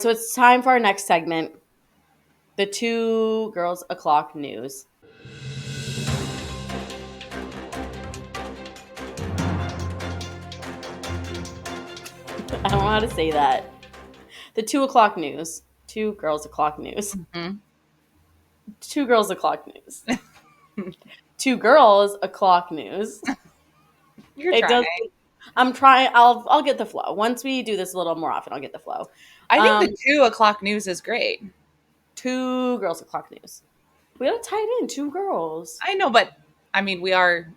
So it's time for our next segment, the 2 girls o'clock news. I don't know how to say that. The 2 o'clock news. 2 girls o'clock news. Mm-hmm. 2 girls o'clock news. 2 girls o'clock news. You're It does. trying. I'm trying. I'll get the flow. Once we do this a little more often, I'll get the flow. I think Um, the 2 o'clock news is great. 2 girls o'clock news. We gotta tie it in. 2 girls. I know, but I mean, we are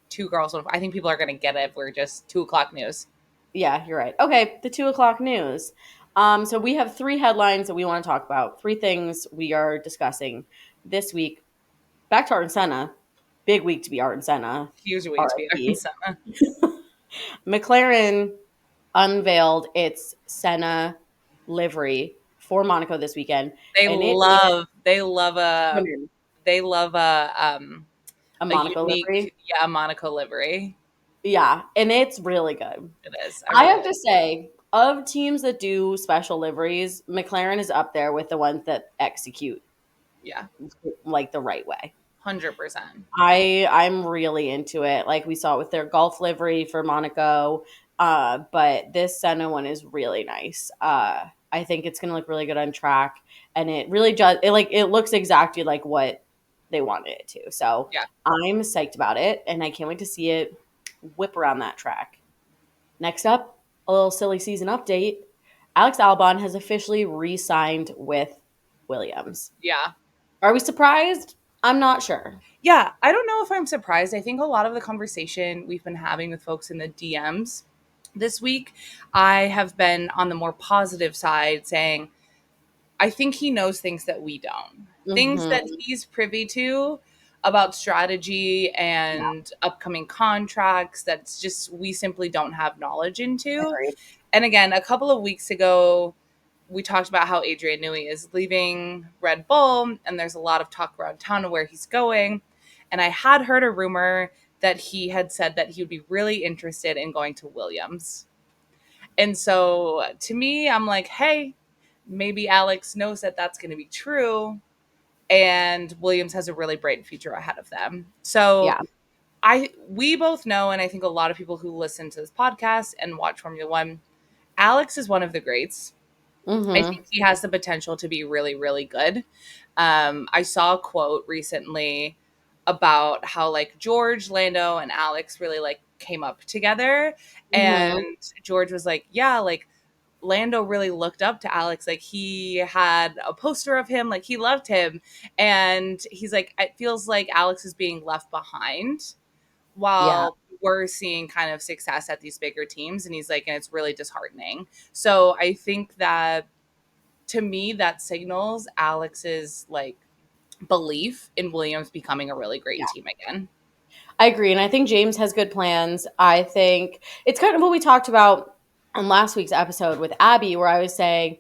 2 girls. I think people are going to get it if we're just 2 o'clock news. Yeah, you're right. Okay, the 2 o'clock news. So we have 3 headlines that we want to talk about. 3 things we are discussing this week. Back to Aryton Senna. Big week to be Aryton Senna. Huge week to be RIP. Senna. McLaren unveiled its Senna livery for Monaco this weekend, They and love, they love a, women, they love a a Monaco livery. unique, yeah, Monaco livery. Yeah, and it's really good. It is. I I really have to say, of teams that do special liveries, McLaren is up there with the ones that execute yeah, like the right way. 100%. I'm really into it. Like we saw with their golf livery for Monaco, but this Senna one is really nice. I think it's gonna look really good on track, and it really just it looks exactly like what they wanted it to. So Yeah. I'm psyched about it, and I can't wait to see it whip around that track. Next up, a little silly season update. Alex Albon has officially re-signed with Williams. Yeah. Are we surprised? I'm not sure. Yeah. I don't know if I'm surprised. I think a lot of the conversation we've been having with folks in the DMs this week, I have been on the more positive side saying, I think he knows things that we don't. Things that Mm-hmm. he's privy to about strategy Yeah, and upcoming contracts that's just we simply don't have knowledge into. agreed. And again, a couple of weeks ago, we talked about how Adrian Newey is leaving Red Bull, and there's a lot of talk around town of where he's going. And I had heard a rumor that he had said that he would be really interested in going to Williams. And so to me, I'm like, hey, maybe Alex knows that that's going to be true. And Williams has a really bright future ahead of them. So Yeah. we both know, and I think a lot of people who listen to this podcast and watch Formula One, Alex is one of the greats. I Mm-hmm. think he has the potential to be really, really good. I saw a quote recently about how like George, Lando, and Alex really like came up together. Mm-hmm. And George was like, yeah, like Lando really looked up to Alex. Like he had a poster of him, like he loved him. And he's like, it feels like Alex is being left behind Yeah. while we're seeing kind of success at these bigger teams. And he's like, and it's really disheartening. So I think that to me, that signals Alex's like belief in Williams becoming a really great Yeah. team again. I agree. And I think James has good plans. I think it's kind of what we talked about on last week's episode with Abby, where I was saying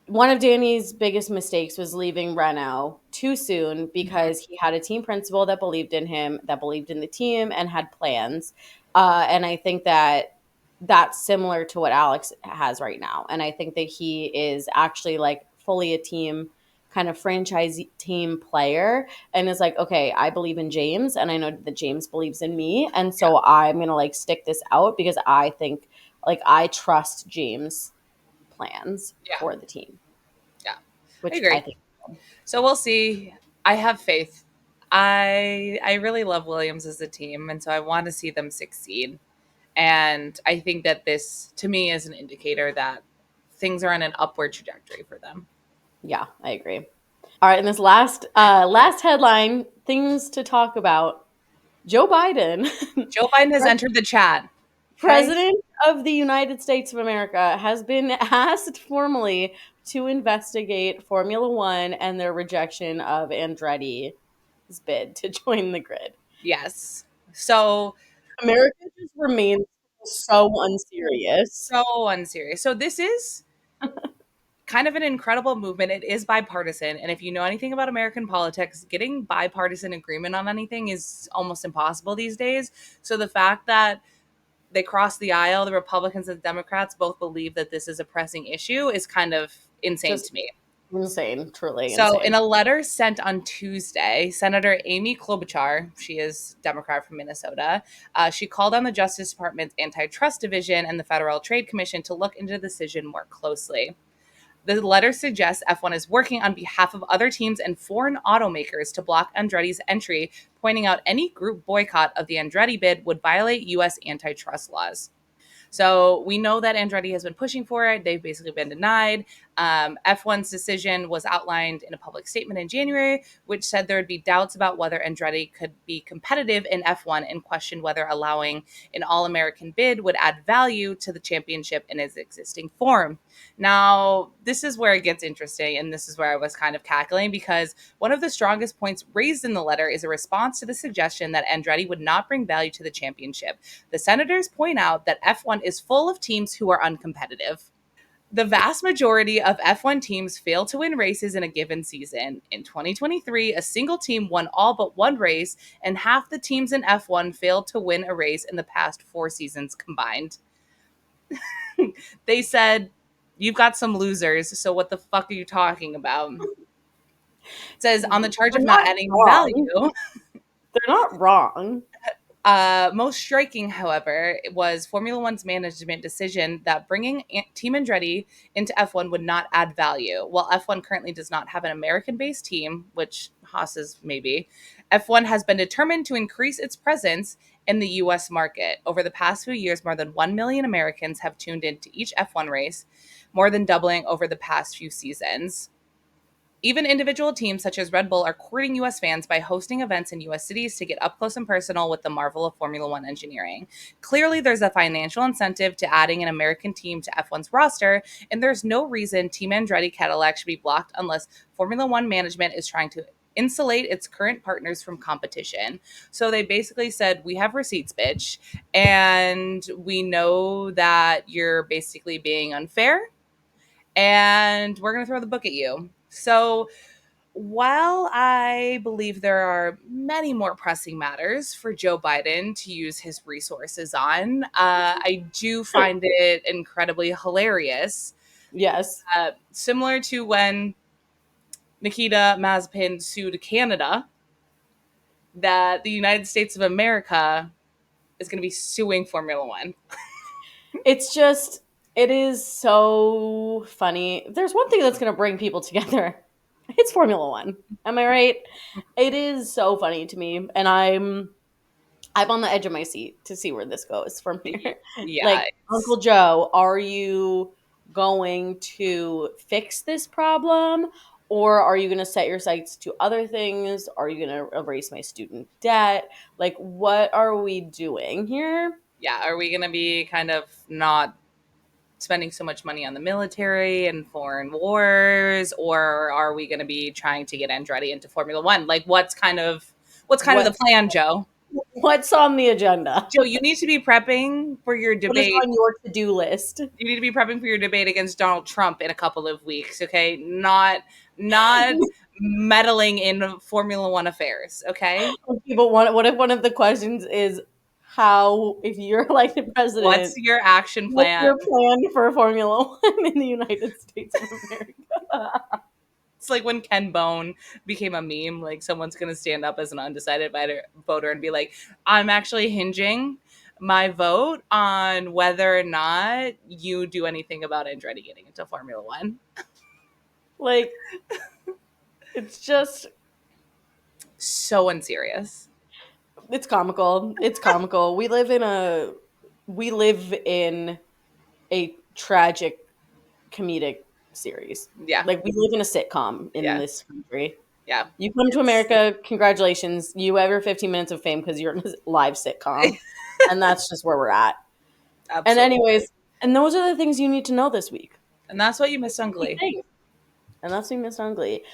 one of Danny's biggest mistakes was leaving Renault too soon Mhm. because he had a team principal that believed in him, that believed in the team, and had plans. And I think that that's similar to what Alex has right now. And I think that he is actually like fully a team kind of franchise team player and is like, okay, I believe in James and I know that James believes in me. And Yeah. so I'm going to like stick this out because I think like I trust James' plans Yeah. for the team, Yeah. I which I agree. think. So we'll see. I have faith. I really love Williams as a team, and so I want to see them succeed. And I think that this to me is an indicator that things are on an upward trajectory for them. Yeah, I agree. All right, and this last headline, things to talk about. Joe Biden, Joe Biden has entered the chat. Okay. President of the United States of America, has been asked formally to investigate Formula One and their rejection of Andretti's bid to join the grid. Yes. So America just remains so unserious. so unserious. So this is kind of an incredible movement. It is bipartisan. And if you know anything about American politics, getting bipartisan agreement on anything is almost impossible these days. So the fact that they crossed the aisle, the Republicans and the Democrats both believe that this is a pressing issue is kind of insane Just to me. insane, truly So, in insane. a letter sent on Tuesday, Senator Amy Klobuchar, she is Democrat from Minnesota, she called on the Justice Department's Antitrust Division and the Federal Trade Commission to look into the decision more closely. The letter suggests F1 is working on behalf of other teams and foreign automakers to block Andretti's entry, pointing out any group boycott of the Andretti bid would violate U.S. antitrust laws. So we know that Andretti has been pushing for it. They've basically been denied. F1's decision was outlined in a public statement in January, which said there would be doubts about whether Andretti could be competitive in F1 and questioned whether allowing an All American bid would add value to the championship in its existing form. Now, this is where it gets interesting, and this is where I was kind of cackling because one of the strongest points raised in the letter is a response to the suggestion that Andretti would not bring value to the championship. The senators point out that F1 is full of teams who are uncompetitive. The vast majority of F1 teams fail to win races in a given season. In 2023, a single team won all but one race, and half the teams in F1 failed to win a race in the past 4 seasons combined. They said, "You've got some losers, so what the fuck are you talking about?" It says, on the charge They're of not not adding wrong. value. They're not wrong. Most striking, however, was Formula One's management decision that bringing Team Andretti into F1 would not add value. While F1 currently does not have an American based team, which Haas is maybe, F1 has been determined to increase its presence in the US market. Over the past few years, more than 1 million Americans have tuned into each F1 race, more than doubling over the past few seasons. Even individual teams such as Red Bull are courting US fans by hosting events in US cities to get up close and personal with the marvel of Formula One engineering. Clearly, there's a financial incentive to adding an American team to F1's roster, and there's no reason Team Andretti Cadillac should be blocked unless Formula One management is trying to insulate its current partners from competition. So they basically said, we have receipts, bitch, and we know that you're basically being unfair, and we're going to throw the book at you. So while I believe there are many more pressing matters for Joe Biden to use his resources on, I do find it incredibly hilarious. Yes. Similar to when Nikita Mazepin sued Canada, that the United States of America is going to be suing Formula One. It's just, it is so funny. There's one thing that's going to bring people together. It's Formula One. Am I right? It is so funny to me, and I'm on the edge of my seat to see where this goes from here. Yeah, Like, Uncle Joe, are you going to fix this problem? Or are you going to set your sights to other things? Are you going to erase my student debt? Like, what are we doing here? yeah. Are we going to be kind of not spending so much money on the military and foreign wars, or are we going to be trying to get Andretti into Formula One? Like, what's kind of the What's plan, Joe? what's on the agenda? Joe, you need to be prepping for your What is debate. on your to-do list? You need to be prepping for your debate against Donald Trump in a couple of weeks, okay? Not meddling in Formula One affairs, okay? People want. What if one of the questions is how, if you're elected What's president, your action what's plan? your plan for Formula One in the United States of America? It's like when Ken Bone became a meme. Like someone's gonna stand up as an undecided voter and be like, "I'm actually hinging my vote on whether or not you do anything about Andretti getting into Formula One." Like, it's just, So unserious. it's comical. It's comical. We live in a tragic comedic series. Yeah, Like, we live in a sitcom in yeah, this country. yeah. You come to It's America, congratulations. You have your 15 minutes of fame because you're in a live sitcom. And that's just where we're at. And absolutely, anyways, and those are the things you need to know this week. and that's what you missed on Key Glee. things. And that's what we missed on Glee.